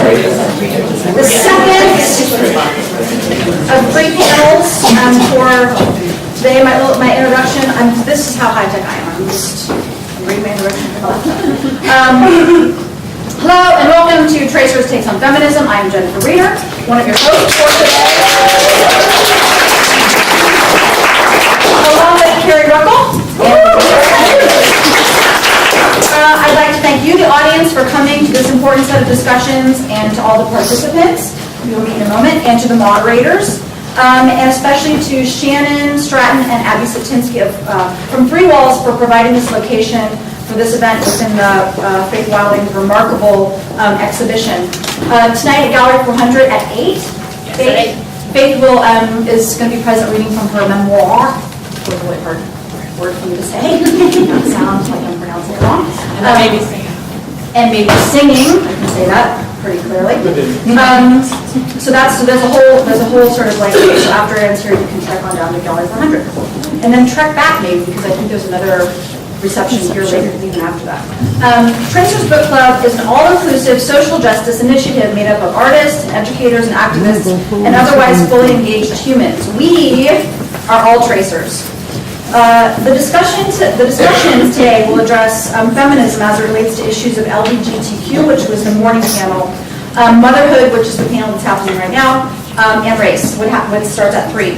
The second of 3 panels for today, my introduction. This is how high-tech I am. I'm reading my introduction. Hello and welcome to Tracers Takes on Feminism. I am Jennifer Reeder, one of your hosts for today. Along with Carrie Ruckel. I'd like to thank you, the audience, for coming to this important set of discussions, and to all the participants, we will meet in a moment, and to the moderators, and especially to Shannon Stratton and Abby Letinsky from Threewalls for providing this location for this event within the Faith Wilding's remarkable exhibition. Tonight at Gallery 400 at 8, Faith will is going to be present reading from her memoir. It was a really hard word for me to say. It sounds like I'm pronouncing it wrong. And maybe singing. And maybe singing. I can say that pretty clearly. So there's a whole sort of like, so after it ends here, you can trek on down to Gallery 400, and then trek back maybe, because I think there's another reception here later, even after that. Tracers Book Club is an all-inclusive social justice initiative made up of artists, educators, and activists, and otherwise fully engaged humans. We are all tracers. The discussions today will address feminism as it relates to issues of LGBTQ, which was the morning panel, motherhood, which is the panel that's happening right now, and race, which starts at 3.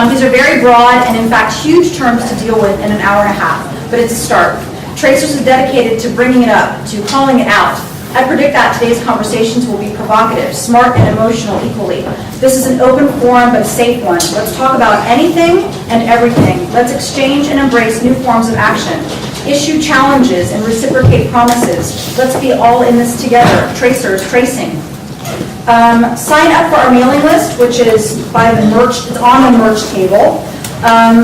These are very broad and, in fact, huge terms to deal with in an hour and a half, but it's a start. Tracers is dedicated to bringing it up, to calling it out. I predict that today's conversations will be provocative, smart, and emotional equally. This is an open forum, but a safe one. Let's talk about anything and everything. Let's exchange and embrace new forms of action. Issue challenges and reciprocate promises. Let's be all in this together. Tracers, tracing. Sign up for our mailing list, which is by the merch. It's on the merch table.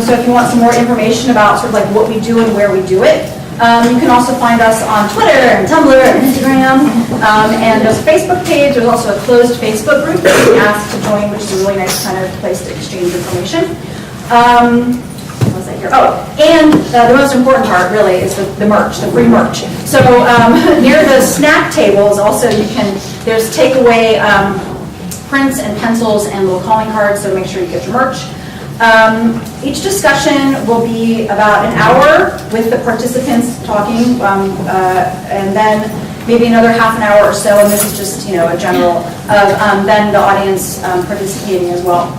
So if you want some more information about sort of like what we do and where we do it, you can also find us on Twitter and Tumblr and Instagram, and there's a Facebook page. There's also a closed Facebook group that you can ask to join, which is a really nice kind of place to exchange information. What was I here? Oh, and the most important part really is the merch, the free merch. So near the snack tables also there's takeaway prints and pencils and little calling cards, so make sure you get your merch. Each discussion will be about an hour with the participants talking, and then maybe another half an hour or so, and this is just a general of then the audience participating as well.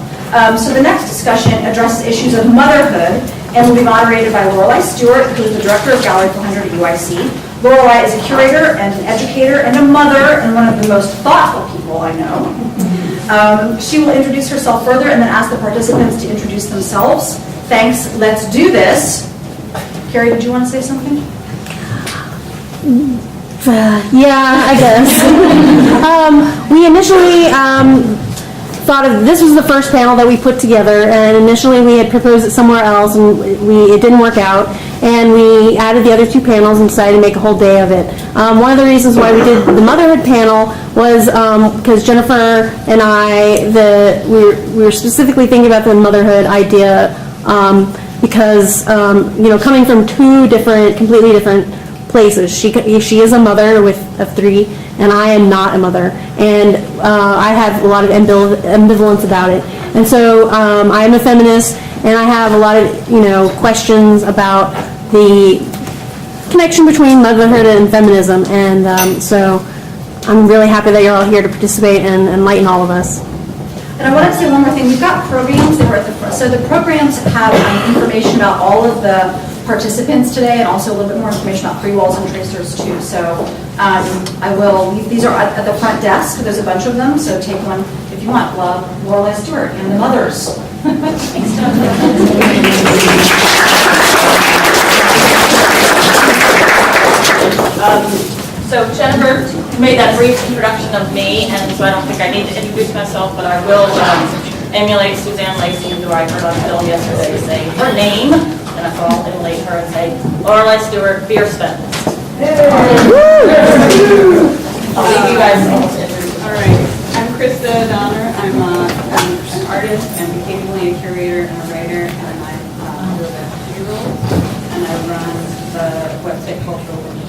So the next discussion addresses issues of motherhood and will be moderated by Lorelei Stewart, who is the director of Gallery 400 at UIC. Lorelei is a curator and an educator and a mother and one of the most thoughtful people I know. She will introduce herself further and then ask the participants to introduce themselves. Thanks. Let's do this. Carrie, did you want to say something? Yeah, I guess. We initially thought of this was the first panel that we put together, and initially we had proposed it somewhere else, and it didn't work out. And we added the other 2 panels and decided to make a whole day of it. One of the reasons why we did the motherhood panel was because Jennifer and I, we were specifically thinking about the motherhood idea because coming from 2 completely different places. She is a mother of 3, and I am not a mother, and I have a lot of ambivalence about it. And so I am a feminist, and I have a lot of questions about the connection between motherhood and feminism, and so I'm really happy that you're all here to participate and enlighten all of us. And I wanted to say one more thing. We've got programs that were at the front. So the programs have information about all of the participants today, and also a little bit more information about Threewalls and Tracers too. So I will leave, these are at the front desk. There's a bunch of them, so take one if you want. Love, Lorelei Stewart and the mothers. Thanks. So Jennifer made that brief introduction of me, and so I don't think I need to introduce myself, but I will emulate Suzanne Lacey, who I heard on film yesterday say her name, and I thought I'll emulate her and say Lorelei Stewart, fierce feminist. I'll leave you guys all to introduce. All right, I'm Christa Donner. I'm an artist and occasionally a curator and a writer, and I live at Threewalls, and I run the website Cultural Women.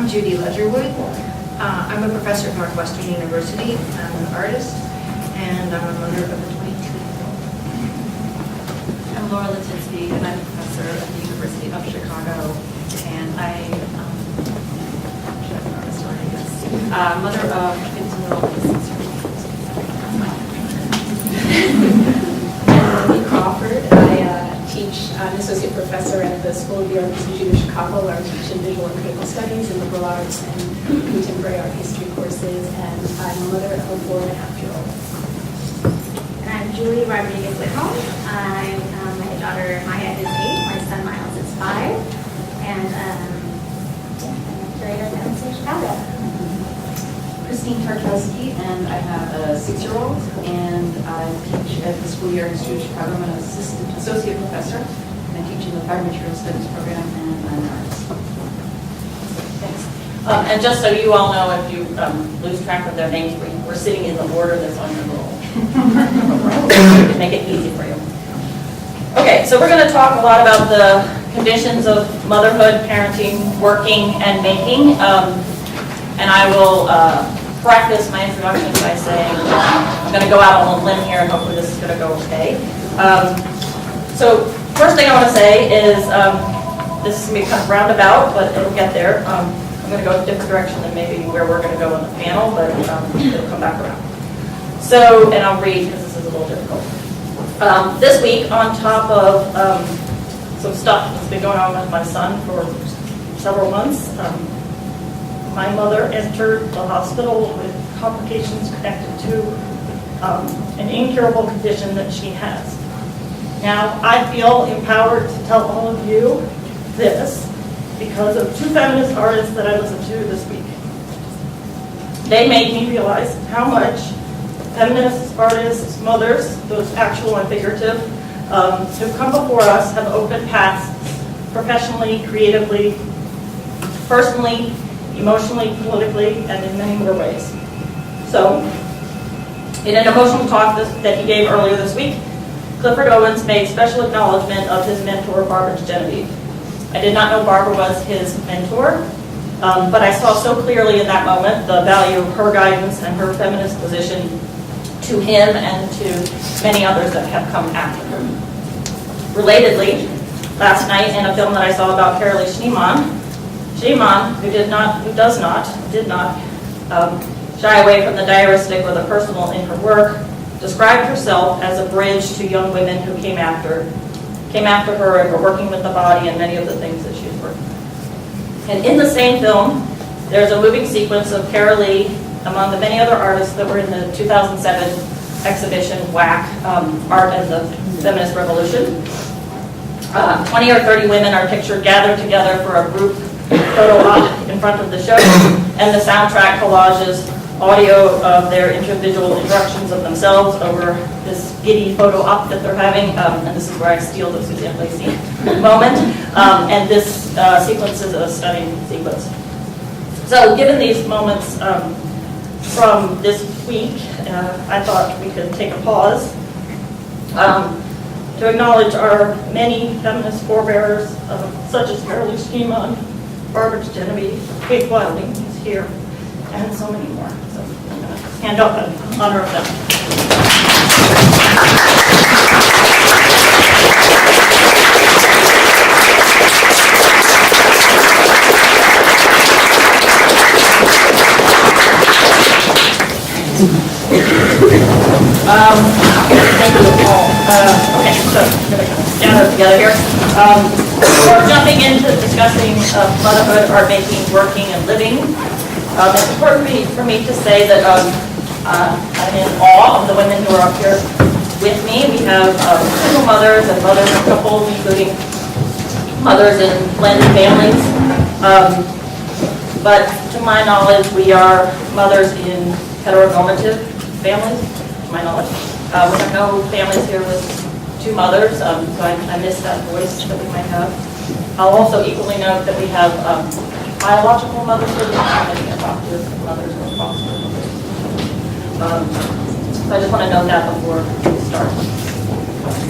I'm Judy Ledgerwood. I'm a professor at Northwestern University. I'm an artist, and I'm a mother of a 22-year-old. I'm Letinsky, and I'm a professor at the University of Chicago, and I'm an artist, I guess. Mother of 15-year-old and 6-year-old. I'm Crawford. I teach, I'm an associate professor at the School of the Art Institute of Chicago, where I teach in visual and critical studies and liberal arts and contemporary art history courses, and I'm a mother of a 4.5-year-old. And I'm Judy Rodrigues Widholm. My daughter Maya is 8, my son Miles is 5, and I'm a curator at Panelists in Chicago. Tarkowski, and I have a 6-year-old, and I teach at the School of the Art Institute of Chicago. I'm an associate professor. I teach in the Fire Material Studies program, and I'm an artist. Thanks. And just so you all know, if you lose track of their names, we're sitting in the order that's on your roll. To make it easy for you. Okay, so we're going to talk a lot about the conditions of motherhood, parenting, working, and making. And I will preface my introduction by saying I'm going to go out on a limb here, and hopefully this is going to go okay. So first thing I want to say is this is going to be kind of roundabout, but it'll get there. I'm going to go a different direction than maybe where we're going to go on the panel, but it'll come back around. So, and I'll read because this is a little difficult. This week, on top of some stuff that's been going on with my son for several months, my mother entered the hospital with complications connected to an incurable condition that she has. Now, I feel empowered to tell all of you this because of 2 feminist artists that I listened to this week. They made me realize how much feminist artists, mothers, those actual and figurative, who've come before us have opened paths professionally, creatively, personally, emotionally, politically, and in many more ways. So, in an emotional talk that he gave earlier this week, Clifford Owens made special acknowledgement of his mentor, Barbara Genevieve. I did not know Barbara was his mentor, but I saw so clearly in that moment the value of her guidance and her feminist position to him and to many others that have come after her. Relatedly, last night in a film that I saw about Carrie Schneemann, who did not shy away from the diaristic or the personal in her work, described herself as a bridge to young women who came after her and were working with the body and many of the things that she was working with. And in the same film, there's a moving sequence of Carrie, among the many other artists that were in the 2007 exhibition, WAC, Art and the Feminist Revolution. 20 or 30 women are pictured gathered together for a group photo op in front of the show, and the soundtrack collages audio of their individual introductions of themselves over this giddy photo op that they're having, and this is where I steal the Suzanne Lacey moment, and this sequence is a stunning sequence. So given these moments from this week, I thought we could take a pause to acknowledge our many feminist forebearers, such as Carrie Schneemann, Barbara Genevieve, Kate Wilding, who's here, and so many more. So I'm going to stand up in honor of them. Thank you all. Okay, so I'm going to gather together here. Before jumping into discussing motherhood, art making, working, and living, it's important for me to say that I'm in awe of the women who are up here with me. We have single mothers and mothers of couples, including mothers in blended families. But to my knowledge, we are mothers in heteronormative families, to my knowledge. We have no families here with 2 mothers, so I miss that voice that we might have. I'll also equally note that we have biological mothers and many adoptive mothers or foster mothers. So I just want to note that before we start.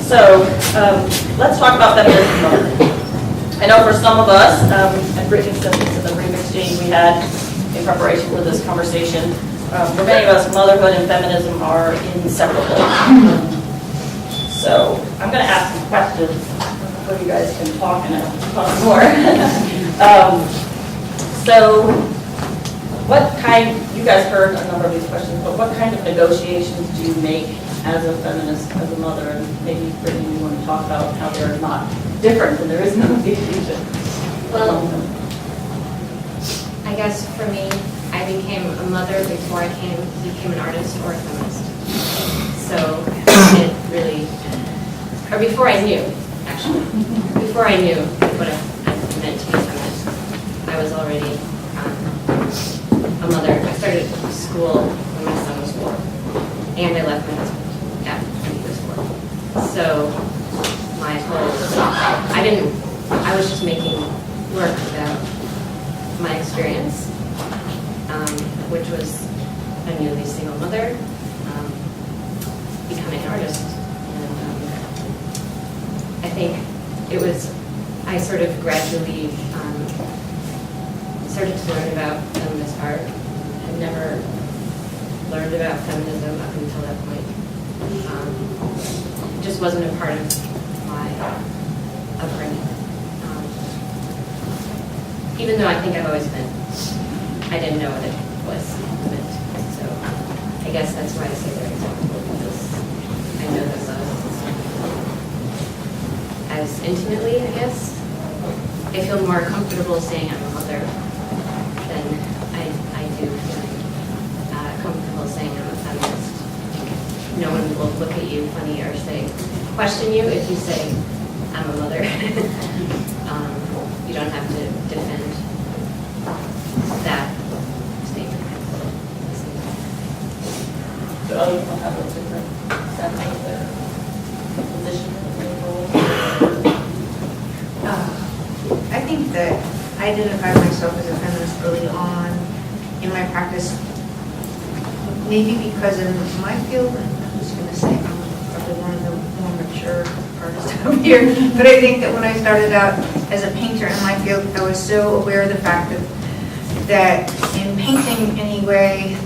So let's talk about feminism. I know for some of us, and Brittany said this in the remix exchange we had in preparation for this conversation. For many of us, motherhood and feminism are inseparable. So I'm going to ask some questions so you guys can talk and talk more. So what kind, you guys heard a number of these questions, but what kind of negotiations do you make as a feminist, as a mother? And maybe Brittany, you want to talk about how they're not different and there is no negotiation. Well, I guess for me, I became a mother before I became an artist or a feminist. So it really, or before I knew, actually, before I knew what it meant to be a feminist, I was already a mother. I started school when my son was 4, and I left my husband after he was 4. So my whole, I was just making work about my experience, which was a newly single mother, becoming an artist. And I think it was, I sort of gradually started to learn about feminist art. I'd never learned about feminism up until that point. It just wasn't a part of my upbringing. Even though I think I've always been, I didn't know what it was meant. So I guess that's why I say they're example, because I know them as intimately, I guess. I feel more comfortable saying I'm a mother than I do feeling comfortable saying I'm a feminist. No one will look at you funny or question you if you say I'm a mother. You don't have to defend that statement. So other people have a different sense of their position and their role. I think that I identified myself as a feminist early on in my practice, maybe because in my field, I'm just going to say I'm probably one of the more mature artists out here, but I think that when I started out as a painter in my field, I was so aware of the fact that in painting anyway,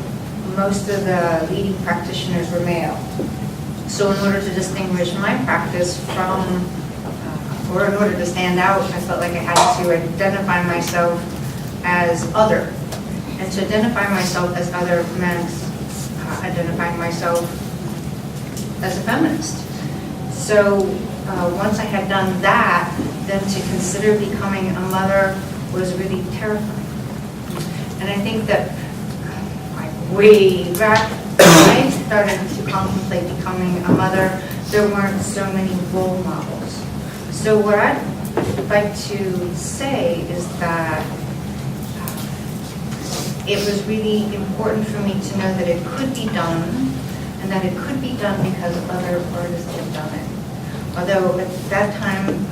most of the leading practitioners were male. So in order to distinguish my practice from or in order to stand out, I felt like I had to identify myself as other. And to identify myself as other meant identifying myself as a feminist. So once I had done that, then to consider becoming a mother was really terrifying. And I think that way back when I started to contemplate becoming a mother, there weren't so many role models. So what I'd like to say is that it was really important for me to know that it could be done, and that it could be done because other artists had done it. Although at that time,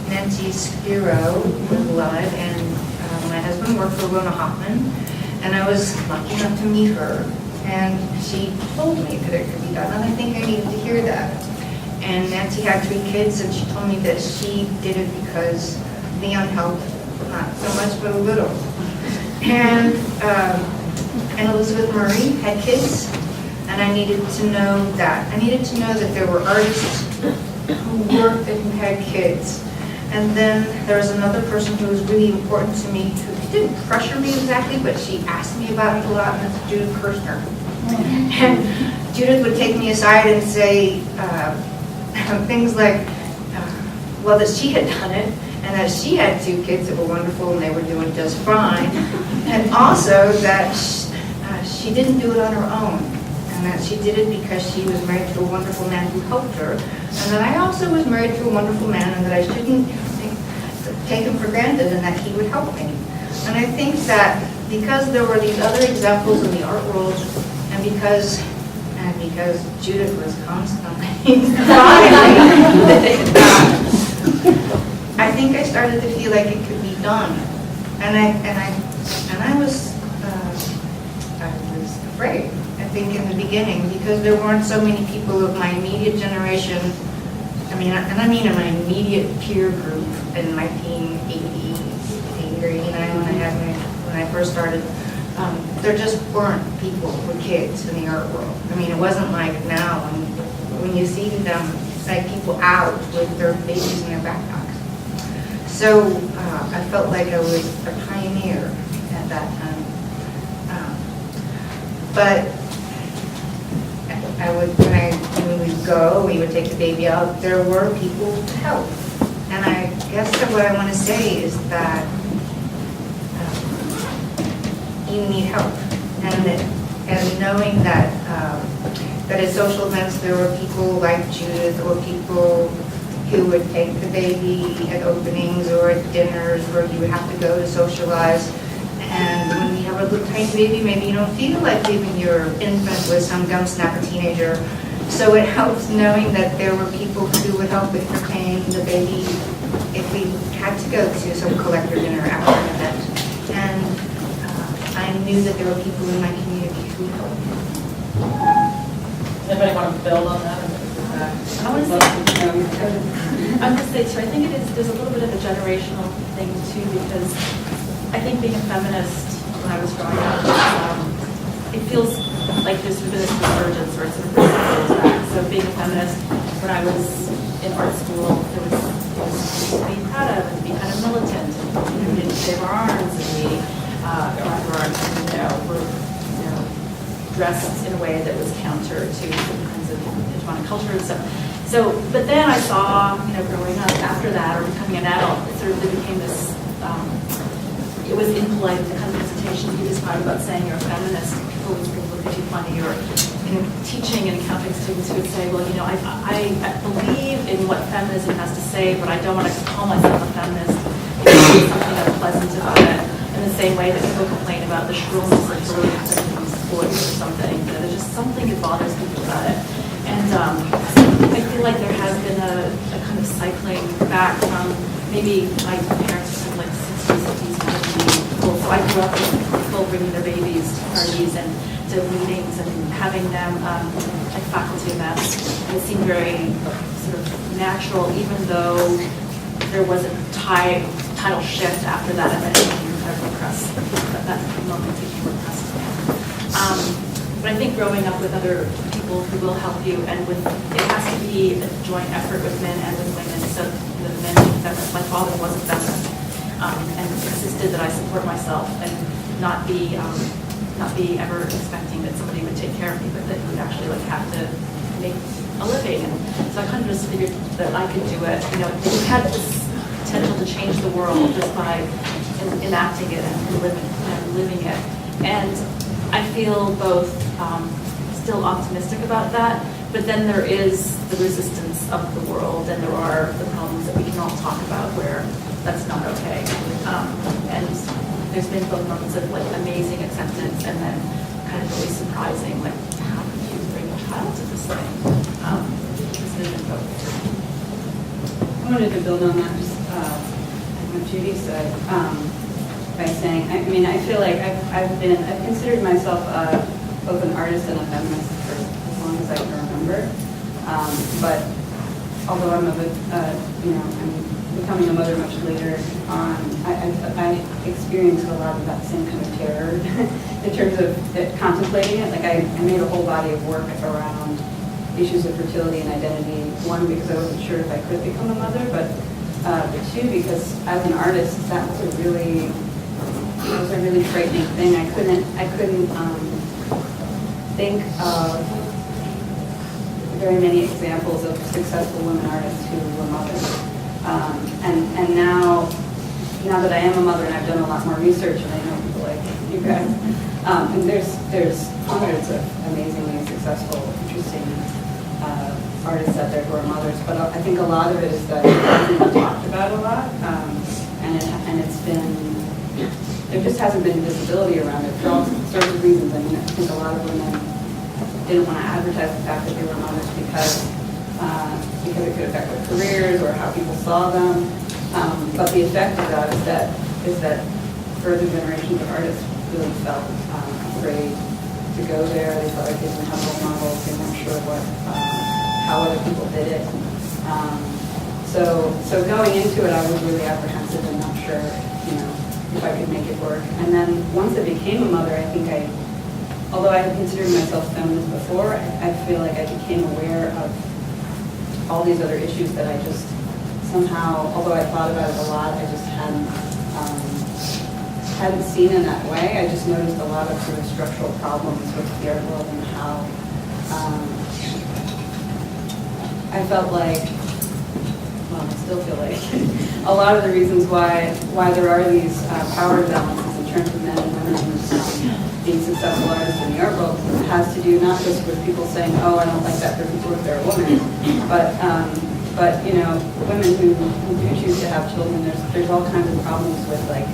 Nancy Spiro was alive, and my husband worked for Rona Hoffman, and I was lucky enough to meet her, and she told me that it could be done, and I think I needed to hear that. And Nancy had 3 kids, and she told me that she did it because Leon helped, not so much, but a little. And Elizabeth Murray had kids, and I needed to know that. I needed to know that there were artists who worked and who had kids. And then there was another person who was really important to me, who didn't pressure me exactly, but she asked me about it a lot, and that's Judith Kirshner. And Judith would take me aside and say things like, well, that she had done it, and that she had 2 kids that were wonderful and they were doing just fine, and also that she didn't do it on her own, and that she did it because she was married to a wonderful man who helped her, and that I also was married to a wonderful man, and that I shouldn't take him for granted, and that he would help me. And I think that because there were these other examples in the art world, and because Judith was constantly I think I started to feel like it could be done, and I was afraid. I think in the beginning, because there weren't so many people of my immediate generation. I mean in my immediate peer group in 1980, here, 89 when I first started, there just weren't people with kids in the art world. I mean, it wasn't like now when you see them, like people out with their babies in their backpacks. So I felt like I was a pioneer at that time. But when we would go, we would take the baby out, there were people to help. And I guess that what I want to say is that you need help. And knowing that at social events there were people like Judith or people who would take the baby at openings or at dinners where you would have to go to socialize. And when you have a little tiny baby, maybe you don't feel like leaving your infant with some gum snapper teenager. So it helps knowing that there were people who would help entertain the baby if we had to go to some collector dinner after an event. And I knew that there were people in my community who would help. Anybody want to build on that? I want to say too, I think there's a little bit of a generational thing too, because I think being a feminist when I was growing up, it feels like there's been this resurgence or sort of resurgence back. So being a feminist when I was in art school, there was to be proud of and to be kind of militant. And we didn't shave our arms and we were dressed in a way that was counter to different kinds of hegemonic culture and stuff. So, but then I saw, growing up after that or becoming an adult, it sort of became this. It was impolite, the kind of hesitation you described about saying you're a feminist. People would look at you funny. You're teaching and accounting students who would say, well, I believe in what feminism has to say, but I don't want to call myself a feminist. There's something unpleasant about it. In the same way that people complain about the shrillness of sort of voice or something. There's just something that bothers people about it. And I feel like there has been a kind of cycling back from maybe my parents were sort of like 60s, 70s, 70s people. So I grew up with people bringing their babies to parties and to meetings and having them like faculty events. And it seemed very sort of natural, even though there was a tidal shift after that and then it became kind of repressed. That moment became repressed. But I think growing up with other people who will help you, and it has to be a joint effort with men and with women. So the men being feminists, my father was a feminist, and insisted that I support myself and not be ever expecting that somebody would take care of me, but that he would actually have to make a living. And so I kind of just figured that I could do it. We had this potential to change the world just by enacting it and living it. And I feel both still optimistic about that, but then there is the resistance of the world, and there are the problems that we can all talk about where that's not okay. And there's been both moments of amazing acceptance and then kind of really surprising, how could you bring a child to this thing? There's been both. I wanted to build on that, just what Judy said. By saying, I feel like I've considered myself both an artist and a feminist for as long as I can remember. But although I'm I'm becoming a mother much later on, I experienced a lot of that same kind of terror in terms of contemplating it. I made a whole body of work around issues of fertility and identity. One, because I wasn't sure if I could become a mother, but two, because as an artist, that was a really frightening thing. I couldn't think of very many examples of successful women artists who were mothers. And now that I am a mother and I've done a lot more research and I know people like you guys, and there's hundreds of amazingly successful, interesting artists out there who are mothers, but I think a lot of it is that it hasn't been talked about a lot, and it's been. There just hasn't been visibility around it for all sorts of reasons. I think a lot of women didn't want to advertise the fact that they were mothers because it could affect their careers or how people saw them. But the effect of that is that further generations of artists really felt afraid to go there. They felt like they didn't have role models. They weren't sure how other people did it. So going into it, I was really apprehensive and not sure, if I could make it work. And then once I became a mother, I think although I had considered myself feminist before, I feel like I became aware of all these other issues that I just somehow, although I thought about it a lot, I just hadn't seen in that way. I just noticed a lot of sort of structural problems with the art world and how I felt like, well, I still feel like a lot of the reasons why there are these power imbalances in terms of men and women being successful artists in the art world has to do not just with people saying, oh, I don't like that person if they're a woman, but you know, women who do choose to have children, there's all kinds of problems with like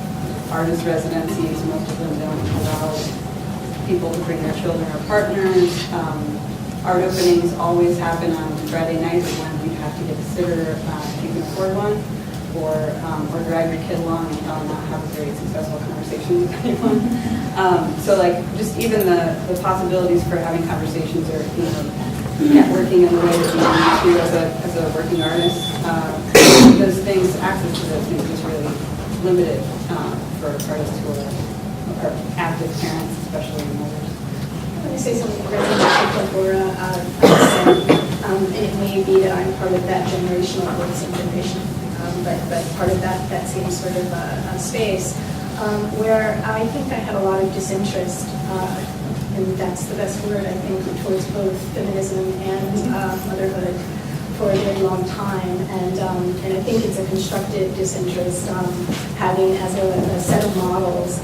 artist residencies. Most of them don't allow people to bring their children or partners. Art openings always happen on Friday nights when you have to get a sitter if you can afford one, or drag your kid along and not have a very successful conversation with anyone. So like just even the possibilities for having conversations or networking in the way that you need to as a working artist, those things, access to those things is really limited for artists who are active parents, especially mothers. Let me say something that resonates with what Laura said, and it may be that I'm part of that generational, or the same generation, but part of that same sort of space, where I think I had a lot of disinterest, and that's the best word, I think, towards both feminism and motherhood for a very long time, and I think it's a constructed disinterest, having as a set of models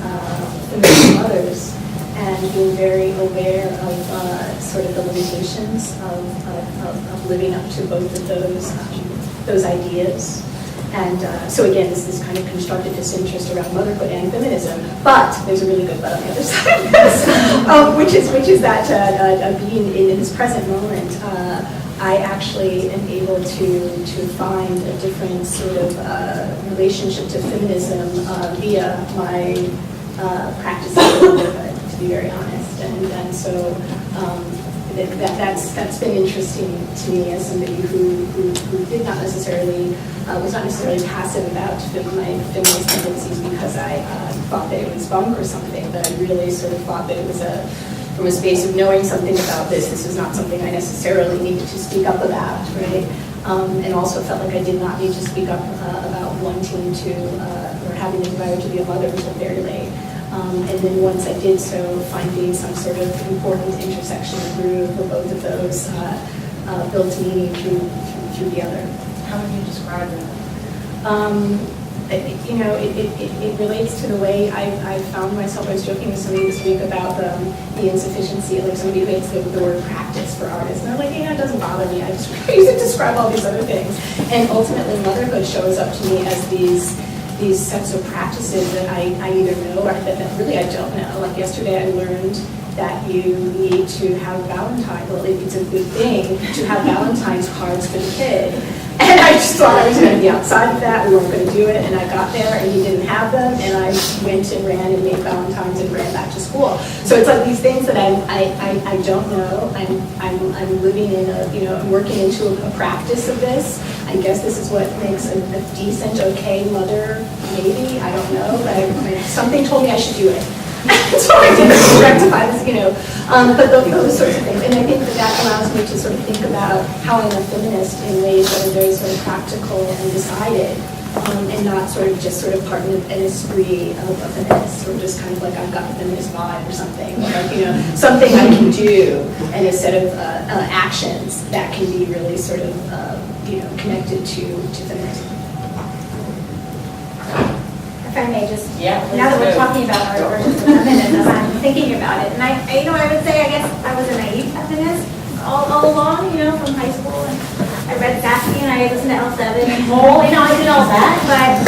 feminist mothers, and being very aware of sort of the limitations of living up to both of those ideas. And so again, this is kind of constructed disinterest around motherhood and feminism, but there's a really good but on the other side of this, which is that being in this present moment, I actually am able to find a different sort of relationship to feminism via my practice of motherhood, to be very honest, and so that's been interesting to me as somebody who did not necessarily was not necessarily passive about my feminist tendencies because I thought that it was bunk or something, but I really sort of thought that it was from a space of knowing something about this is not something I necessarily needed to speak up about, right? And also felt like I did not need to speak up about wanting to or having the desire to be a mother until very late. And then once I did so, finding some sort of important intersection or groove where both of those built meaning through the other. How would you describe that? It relates to the way I found myself. I was joking with somebody this week about the insufficiency, like somebody who hates the word practice for artists. And they're like, it doesn't bother me. I just use it to describe all these other things. And ultimately, motherhood shows up to me as these sets of practices that I either know or that really I don't know. Like yesterday I learned that you need to have Valentine's, well, it's a good thing to have Valentine's cards for the kid. And I just thought I was going to be outside of that, we weren't going to do it, and I got there and he didn't have them, and I went and ran and made Valentine's and ran back to school. So it's like these things that I don't know. I'm living in I'm working into a practice of this. I guess this is what makes a decent, okay mother, maybe, I don't know, but something told me I should do it. So I did it to rectify this, but those sorts of things. And I think that allows me to sort of think about how I'm a feminist in ways that are very sort of practical and decided, and not sort of just sort of part of an esprit of a feminist, or just kind of like I've got the feminist vibe or something, or like, something I can do, and a set of actions that can be really sort of, connected to feminism. If I may just, now that we're talking about our versions of feminism, I'm thinking about it. And I would say, I guess I was a naive feminist all along, from high school. And I read Sassy and I listened to L7 and Mole, I did all that. But,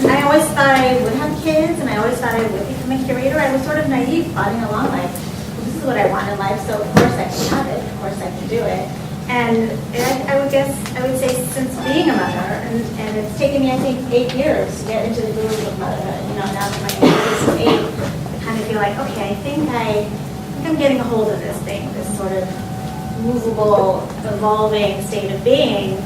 I always thought I would have kids, and I always thought I would become a curator. I was sort of naive, plodding along like, this is what I want in life, so of course I can have it, of course I can do it. And I would say since being a mother, and it's taken me, I think, 8 years to get into the groove of motherhood. Now that my youngest is 8, I kind of feel like, okay, I think I'm getting a hold of this thing, this sort of movable, evolving state of being.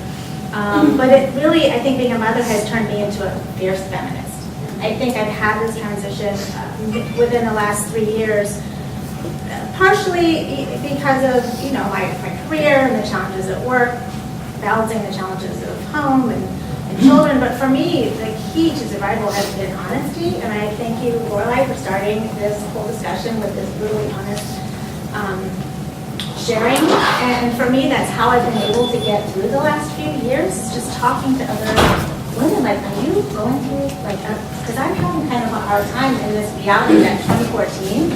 But it really, I think being a mother has turned me into a fierce feminist. I think I've had this transition within the last 3 years, partially because of, my career and the challenges at work, balancing the challenges of home and children. But for me, the key to survival has been honesty, and I thank you, Lorelei, for starting this whole discussion with this brutally honest sharing. And for me, that's how I've been able to get through the last few years, just talking to other women, like, are you going through, because I'm having kind of a hard time in this reality that 2014,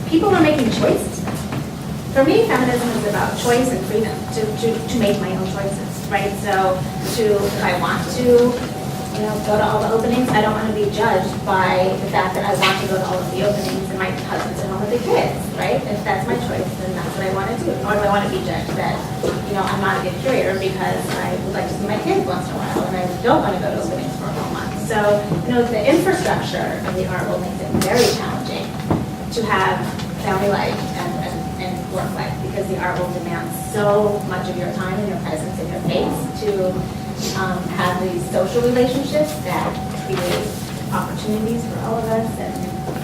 people are making choices. For me, feminism is about choice and freedom to make my own choices, right? So if I want to, go to all the openings, I don't want to be judged by the fact that I want to go to all of the openings and my husband's at home with the kids, right? If that's my choice, then that's what I want to do. Or do I want to be judged that, I'm not a good curator because I would like to see my kids once in a while and I don't want to go to openings for a whole month. So, the infrastructure of the art will make it very challenging to have family life and work life, because the art will demand so much of your time and your presence and your face to have these social relationships that create opportunities for all of us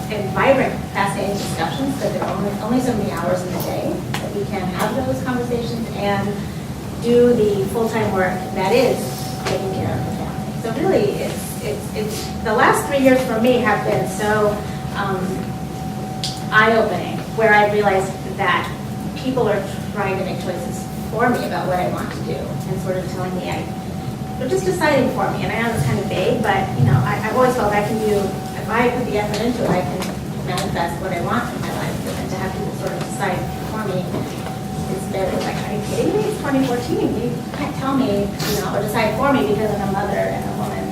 and vibrant, fascinating discussions, but there are only so many hours in the day that we can have those conversations and do the full-time work that is taking care of the family. So really, it's the last 3 years for me have been so eye-opening, where I realized that people are trying to make choices for me about what I want to do and sort of telling me they're just deciding for me. And I know it's kind of vague, but I've always felt I can do, if I put the effort into it, I can manifest what I want in my life. And to have people sort of decide for me is very like, are you kidding me? It's 2014. You can't tell me, or decide for me because I'm a mother and a woman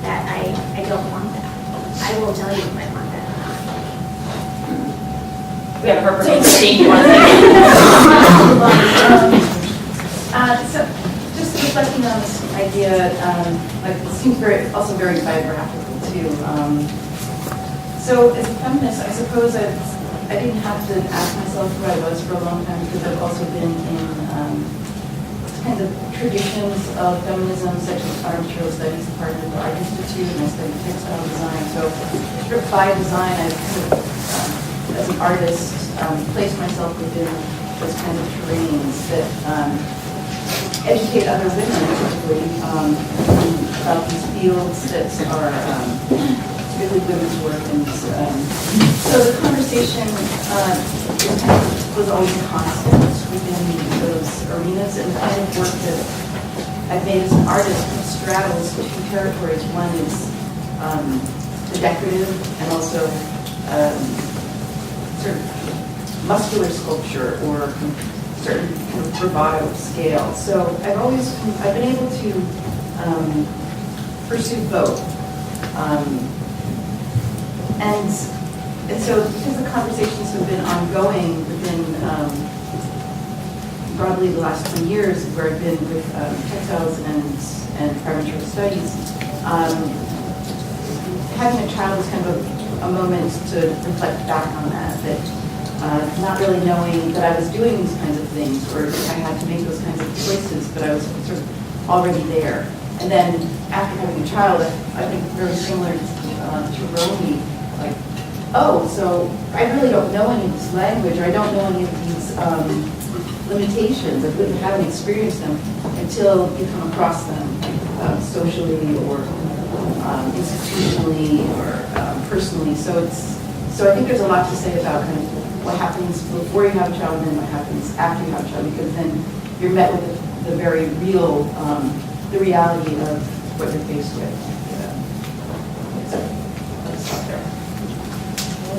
that I don't want that. I will tell you if I want that or not. We have her presentation. So just reflecting on this idea, it seems also very biographical too. So as a feminist, I suppose I didn't have to ask myself who I was for a long time, because I've also been in kinds of traditions of feminism, such as art and material studies, part of the Art Institute, and I studied textile design. So sort of by design, I've kind of, as an artist, placed myself within those kinds of terrains that educate other women, particularly, about these fields that are really women's work. And so the conversation was always constant within those arenas, and the kind of work that I've made as an artist straddles two territories. One is the decorative and also sort of muscular sculpture or certain kind of bravado scale. So I've been able to pursue both. And so because the conversations have been ongoing within broadly the last 20 years, where I've been with textiles and premature studies, having a child was kind of a moment to reflect back on that not really knowing that I was doing these kinds of things, or I had to make those kinds of choices, but I was sort of already there. And then after having a child, I think very similar to Romi, like, oh, so I really don't know any of this language, or I don't know any of these limitations. I haven't experienced them until you come across them socially or institutionally or personally. So I think there's a lot to say about kind of what happens before you have a child and then what happens after you have a child, because then you're met with the very real, the reality of what you're faced with. So I'll stop there.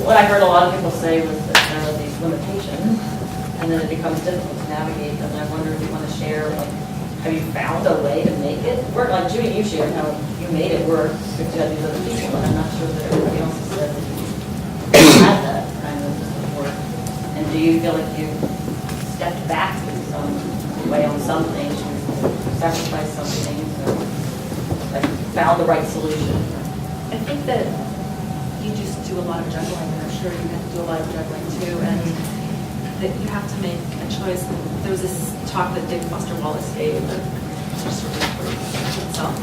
What I heard a lot of people say was that there are these limitations, and then it becomes difficult to navigate them. And I wonder if you want to share, have you found a way to make it work? Like Judy, you shared how you made it work because you had these other people, and I'm not sure that everybody else has said that you had that kind of work. And do you feel like you stepped back in some way on some things, sacrificed some things, or like found the right solution? I think that you just do a lot of juggling, and I'm sure you have to do a lot of juggling too, and that you have to make a choice. There was this talk that Dick Foster Wallace gave that just sort of itself,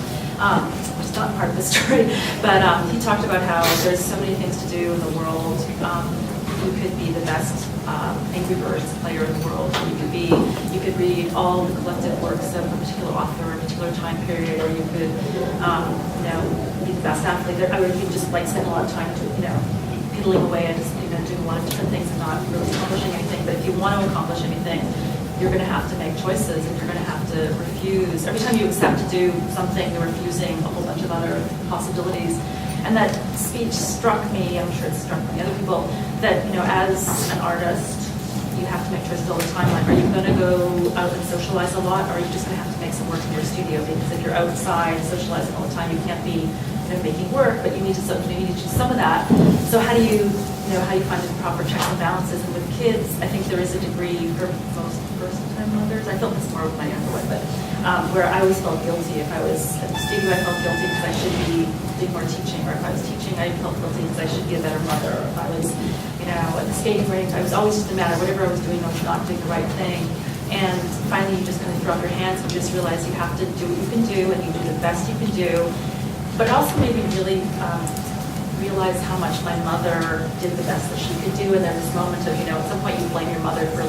which he's not part of the story, but he talked about how there's so many things to do in the world. You could be the best Angry Birds player in the world. You could read all the collected works of a particular author or a particular time period, or you could, be the best athlete. Or you could just like spend a lot of time, piddling away and just doing a lot of different things and not really accomplishing anything. But if you want to accomplish anything, you're going to have to make choices, and you're going to have to refuse. Every time you accept to do something, you're refusing a whole bunch of other possibilities. And that speech struck me, I'm sure it struck many other people, that, as an artist, you have to make choices all the time. Like, are you going to go out and socialize a lot, or are you just going to have to make some work in your studio? Because if you're outside socializing all the time, you can't be making work, but you need to choose some of that. So how do you find the proper checks and balances? And with kids, I think there is a degree for most first-time mothers. I felt this more with my younger one, but where I always felt guilty. If I was at the studio, I felt guilty because I should be doing more teaching, or if I was teaching, I felt guilty because I should be a better mother, or if I was, at the skating rink, I was always just no matter whatever I was doing, I was not doing the right thing. And finally, you just kind of throw up your hands and just realize you have to do what you can do, and you do the best you can do. But it also made me really realize how much my mother did the best that she could do. And there was this moment of, at some point you blame your mother for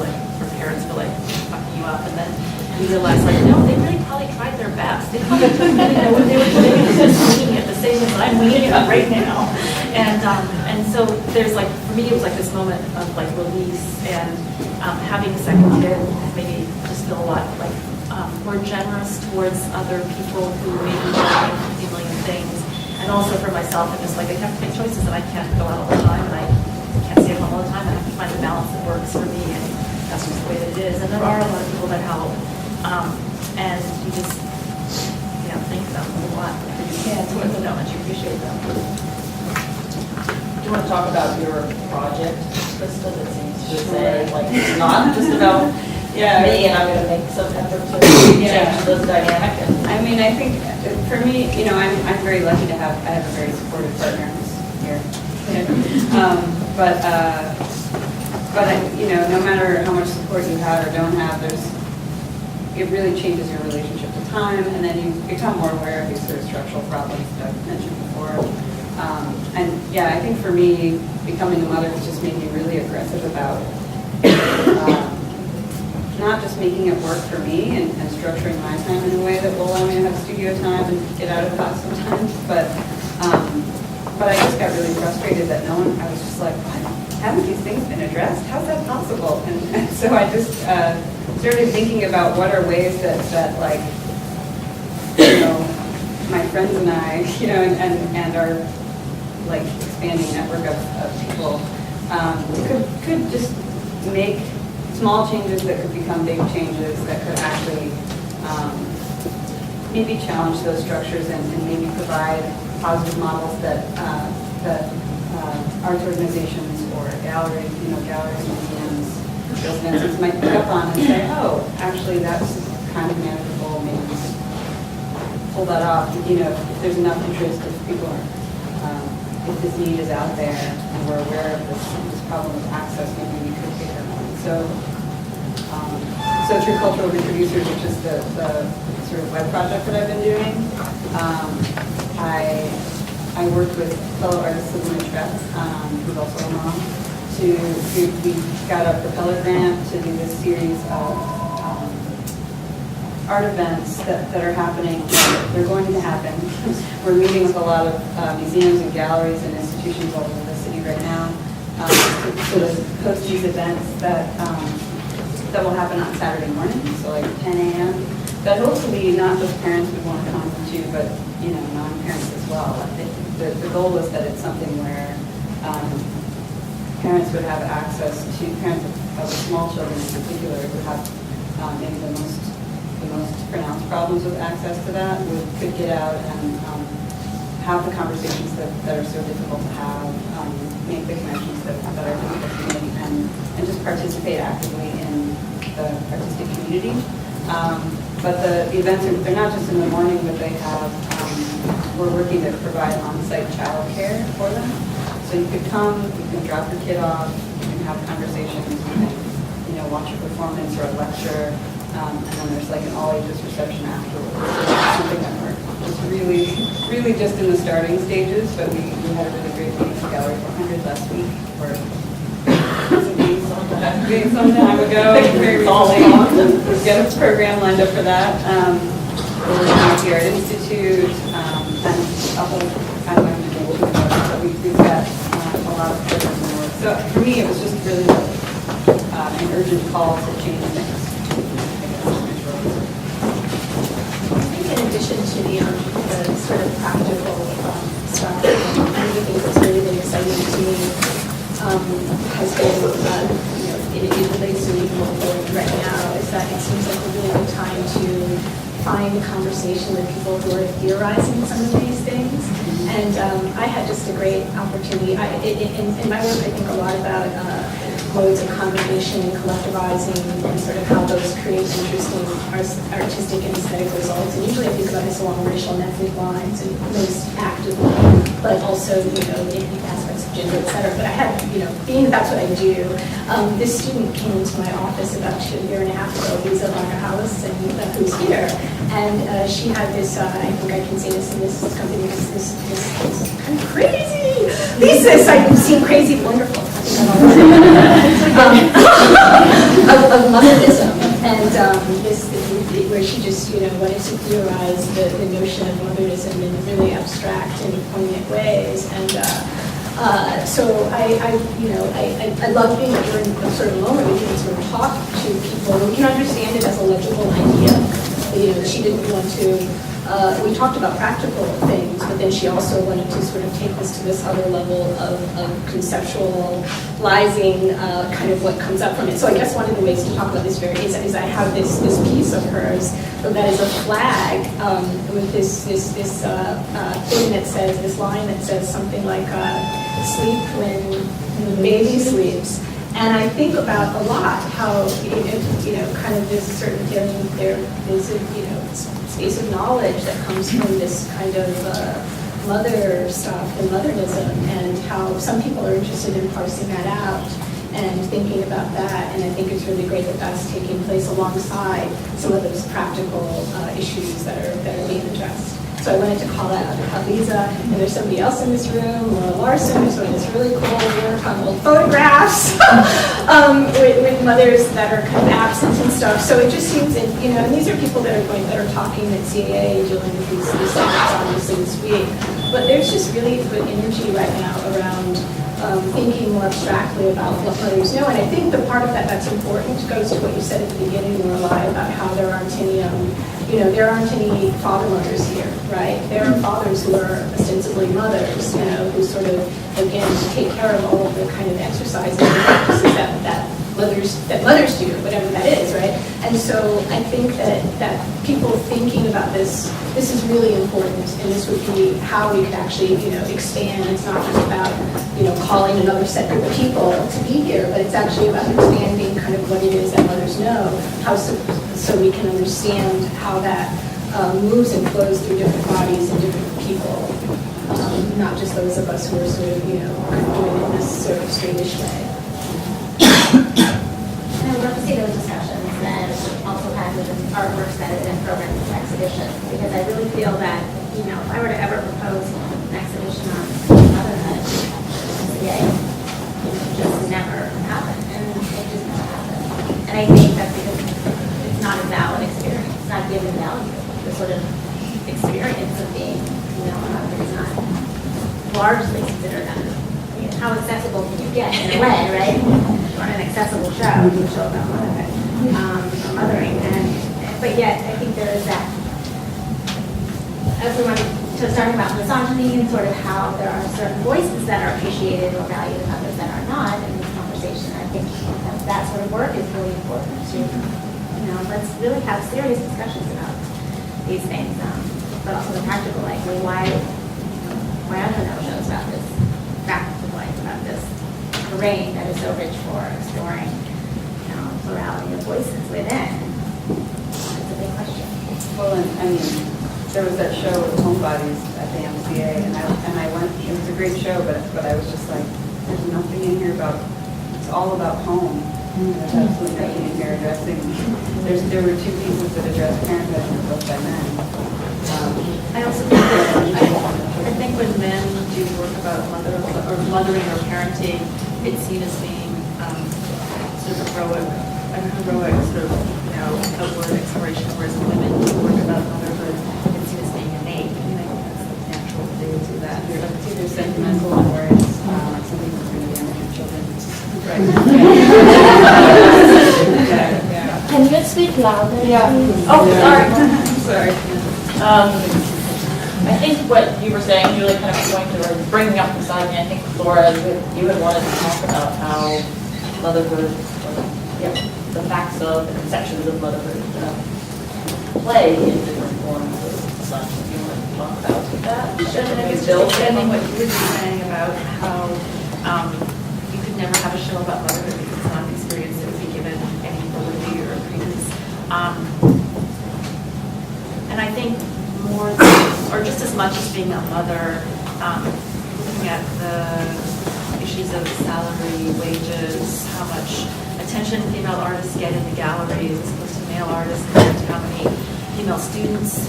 parents for fucking you up, and then you realize no, they really probably tried their best. They probably took what they were doing and just winging it the same as I'm winging it right now. And so there's for me it was this moment of release, and having a second kid made me just feel a lot more generous towards other people who may be doing 50 million things. And also for myself, I'm just I have to make choices, and I can't go out all the time, and I can't stay at home all the time. I have to find a balance that works for me, and that's just the way that it is. And there are a lot of people that help, and you just thank them a lot. You can't let them know how much you appreciate them. Do you want to talk about your project, Christa, that seems to say, it's not just about me, and I'm going to make some effort to change this dynamic? I mean, I think for me, I'm very lucky to have, I have a very supportive partner who's here. But no matter how much support you have or don't have, it really changes your relationship to time, and then you become more aware of these sort of structural problems that I've mentioned before. I think for me, becoming a mother has just made me really aggressive about not just making it work for me and structuring my time in a way that will allow me to have studio time and get out of class sometimes, but I just got really frustrated that I was just what? Haven't these things been addressed? How's that possible? And so I just started thinking about what are ways that my friends and I, and our expanding network of people could just make small changes that could become big changes that could actually maybe challenge those structures and maybe provide positive models that arts organizations or galleries, museums, businesses might pick up on and say, oh, actually that's kind of manageable, maybe just pull that off. If there's enough interest, if people are, if this need is out there and we're aware of this problem of access, maybe we could take that on. So through Cultural Reproducers, which is the sort of web project that I've been doing, I worked with fellow artist Letinsky, who's also a mom, we got a propeller grant to do this series of art events that are happening. They're going to happen. We're meeting with a lot of museums and galleries and institutions all over the city right now to host these events that will happen on Saturday morning, so 10 a.m. That hopefully not just parents would want to come to, but non-parents as well. The goal is that it's something where parents would have access to, parents of small children in particular would have maybe the most pronounced problems with access to that, could get out and have the conversations that are so difficult to have, make the connections that are difficult to make, and just participate actively in the artistic community. But the events, they're not just in the morning, but they have, we're working to provide on-site childcare for them. So you could come, you can drop your kid off, you can have conversations, you can, watch a performance or a lecture, and then there's an all-ages reception afterwards. So it's something that we're just really really just in the starting stages, but we had a really great meeting with Gallery 400 last week, or some time ago, very recently. We've got a program lined up for that. We're working with the Art Institute, and a whole, I don't know if you know about it, but we've got a lot of programs in the works. So for me, it was just really an urgent call to change things. In addition to the sort of practical stuff, one of the things that's really been exciting to me has been, it relates to even what we're doing right now, is that it seems like a really good time to find a conversation with people who are theorizing some of these things. And I had just a great opportunity. In my work, I think a lot about modes of congregation and collectivizing and sort of how those create interesting artistic and aesthetic results. And usually I think about this along racial and ethnic lines and most actively, but also, in aspects of gender, et cetera. But I had, being that's what I do, this student came into my office about a year and a half ago, Lisa House, and who's here. And she had this, I think I can say this in this company, this kind of crazy thesis. I've seen crazy, wonderful. Of motherism, and this where she just wanted to theorize the notion of motherism in really abstract and poignant ways, and so I love being that we're in a sort of moment where we can sort of talk to people. We can understand it as a legible idea. She didn't want to. We talked about practical things, but then she also wanted to sort of take this to this other level of conceptualizing kind of what comes up from it. So I guess one of the ways to talk about this is I have this piece of hers that is a flag with this thing that says, this line that says something like sleep when the baby sleeps. And I think about a lot how, kind of this certain, there is a, space of knowledge that comes from this kind of mother stuff and motherism, and how some people are interested in parsing that out and thinking about that. And I think it's really great that that's taking place alongside some of those practical issues that are being addressed. So I wanted to call out Lisa, and there's somebody else in this room, Laura Larson, who's doing this really cool work on old photographs with mothers that are kind of absent and stuff. So it just seems that, and these are people that are talking at CAA, dealing with these topics obviously this week. But there's just really good energy right now around thinking more abstractly about what mothers know. And I think the part of that's important goes to what you said at the beginning, Lorelei, about how there aren't any father mothers here, right? There are fathers who are ostensibly mothers, who sort of, again, take care of all of the kind of exercises and practices that mothers do, whatever that is, right? And so I think that people thinking about this is really important, and this would be how we could actually, expand. It's not just about, calling another set group of people to be here, but it's actually about expanding kind of what it is that mothers know, so we can understand how that moves and flows through different bodies and different people, not just those of us who are sort of, doing it in this sort of straightish way. And I would love to see those discussions and also had with the artworks that have been programmed with exhibition, because I really feel that, if I were to ever propose an exhibition on motherhood, it just never happened, and it just never happened. And I think that's because it's not a valid experience. It's not given value. The sort of experience of being, a mother is not largely considered. How accessible can you get in a way, right? Or an accessible show, you show about motherhood, or mothering, but yet I think there is that. As we went to starting about misogyny and sort of how there are certain voices that are appreciated or valued and others that are not in this conversation, I think that sort of work is really important to, let's really have serious discussions about these things, but also the practical, like, why are there no shows about this practical life, about this terrain that is so rich for exploring, plurality of voices within? It's a big question. Well, there was that show with Homebodies at the MCA, and I went. It was a great show, but I was just like, there's nothing in here about. It's all about home. There's absolutely nothing in here addressing. There were two pieces that address parenthood, and both by men. I also think that think when men do work about mothering or parenting, it's seen as being sort of heroic sort of, outward exploration, whereas women do work about motherhood, it's seen as being innate. I mean, I think that's the natural thing to do that. It's either sentimental or it's something that's going to damage your children. Right. Yeah. Can you speak louder? Yeah. Oh, sorry. I think what you were saying, Julie, kind of pointed or bringing up beside me, I think, Laura, you had wanted to talk about how motherhood, the facts of, the conceptions of motherhood play in different forms of such. Do you want to talk about that? And I guess just extending what you were saying about how you could never have a show about motherhood because it's not an experience that would be given any validity or credence. And I think more than, or just as much as being a mother, looking at the issues of salary, wages, how much attention female artists get in the galleries as opposed to male artists, compared to how many female students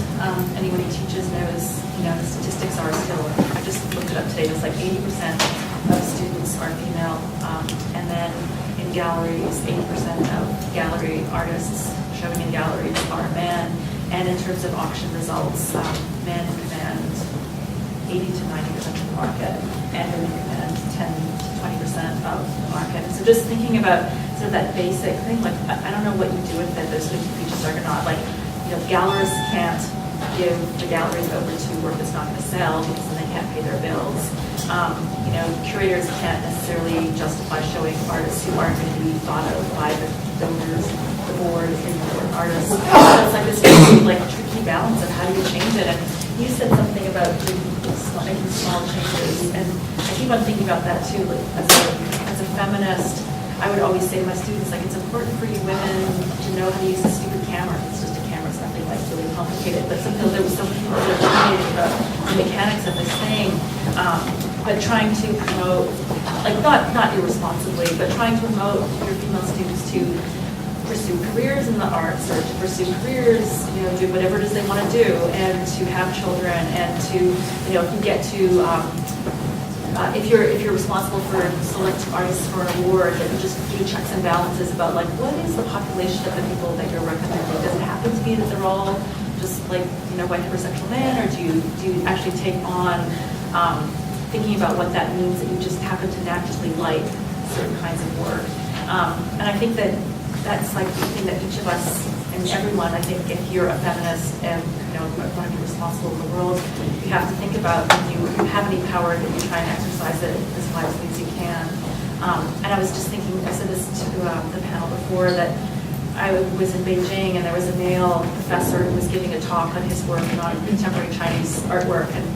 anyone who teaches knows, the statistics are still, I just looked it up today, it's like 80% of students are female, and then in galleries, 80% of gallery artists showing in galleries are men. And in terms of auction results, men command 80 to 90% of the market, and women command 10 to 20% of the market. So just thinking about sort of that basic thing, like I don't know what you do with it, those sort of creatures are not like, gallerists can't give the galleries over to work that's not going to sell because then they can't pay their bills. Curators can't necessarily justify showing artists who aren't going to be thought of by the donors, the board, and artists. So it's like this really tricky balance of how do you change it. And you said something about making small changes, and I keep on thinking about that too. Like, as a feminist, I would always say to my students, it's important for you women to know how to use a stupid camera. It's just a camera, it's nothing really complicated. But there was some people that are fascinated about the mechanics of this thing. But trying to promote, not irresponsibly, but trying to promote your female students to pursue careers in the arts or to pursue careers, do whatever it is they want to do, and to have children, and to, if you get to, if you're responsible for selecting artists for an award, that you just do checks and balances about what is the population of the people that you're recommending? Does it happen to be that they're all just white heterosexual men, or do you actually take on thinking about what that means that you just happen to naturally like certain kinds of work? And I think that's the thing that each of us and everyone, I think if you're a feminist and want to be responsible in the world, you have to think about when you have any power that you try and exercise it as wisely as you can. And I was just thinking, I said this to the panel before, that I was in Beijing and there was a male professor who was giving a talk on his work on contemporary Chinese artwork, and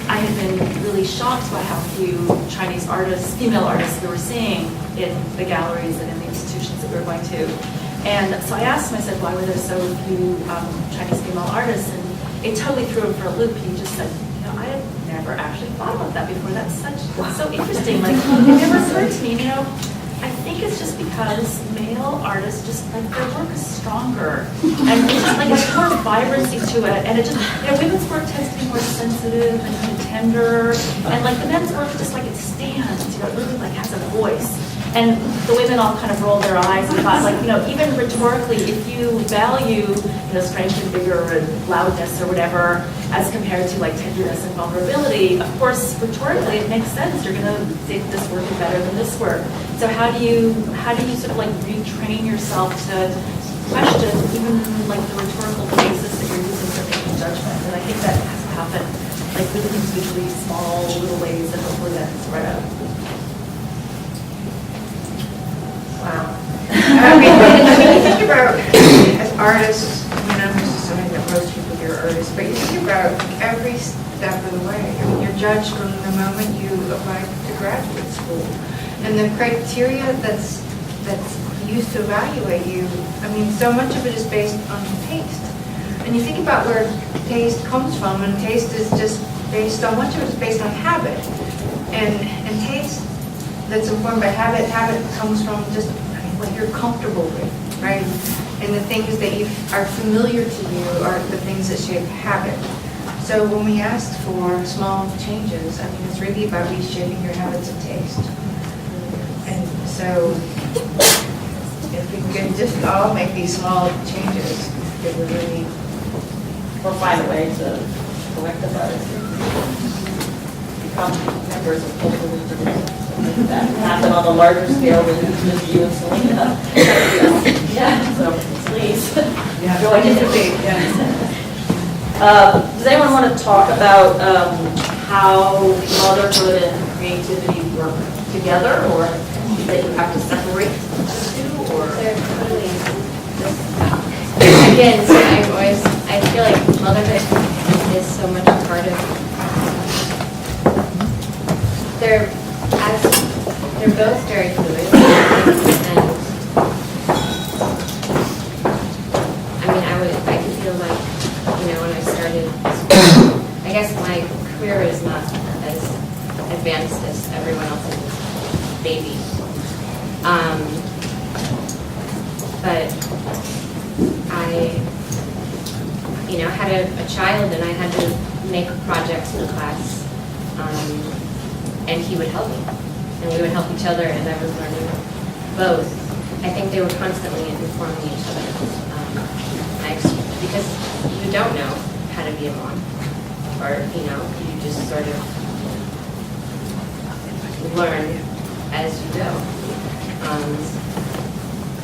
I had been really shocked by how few Chinese artists, female artists, we were seeing in the galleries and in the institutions that we were going to. And so I asked him, I said, why were there so few Chinese female artists? And it totally threw him for a loop. He just said, I had never actually thought about that before. That's so interesting. It never occurred to me, I think it's just because male artists just, their work is stronger. And it's just it's more vibrancy to it. And it just, women's work tends to be more sensitive and kind of tender. And the men's work just it stands, it really has a voice. And the women all kind of roll their eyes and thought, even rhetorically, if you value, strength and vigor and loudness or whatever, as compared to tenderness and vulnerability, of course, rhetorically, it makes sense. You're going to think this work is better than this work. So how do you sort of retrain yourself to question even the rhetorical basis that you're using for making judgment? And I think that has to happen, really individually, small little ways, and hopefully that can spread out. Wow. You think about, as artists, I'm just assuming that most people here are artists, but you think about every step of the way. You're judged from the moment you apply to graduate school. And the criteria that's used to evaluate you, so much of it is based on taste. And you think about where taste comes from, and taste is just based on, much of it is based on habit. And taste that's informed by habit comes from just what you're comfortable with, right? And the things that are familiar to you are the things that shape habit. So when we asked for small changes, I mean, it's really about reshaping your habits of taste. And so if we can just all make these small changes, it would really... Or find a way to collectivize, become members of culturally producers. That happen on a larger scale than just you and Selena. Yeah, so please join in. Does anyone want to talk about how motherhood and creativity work together, or that you have to separate the two, or? They're totally, again, so I feel like motherhood is so much a part of, they're both very fluid, and I mean, I can feel like, when I started school, I guess my career is not as advanced as everyone else's baby. But I, had a child, and I had to make projects in class, and he would help me, and we would help each other, and I was learning both. I think they were constantly informing each other, because you don't know how to be a mom, or you just sort of learn as you go,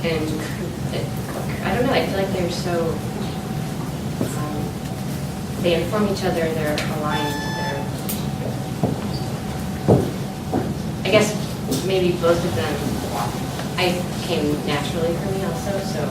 and I don't know. I feel like they're so. They inform each other. They're aligned. I guess maybe both of them. I came naturally for me also, so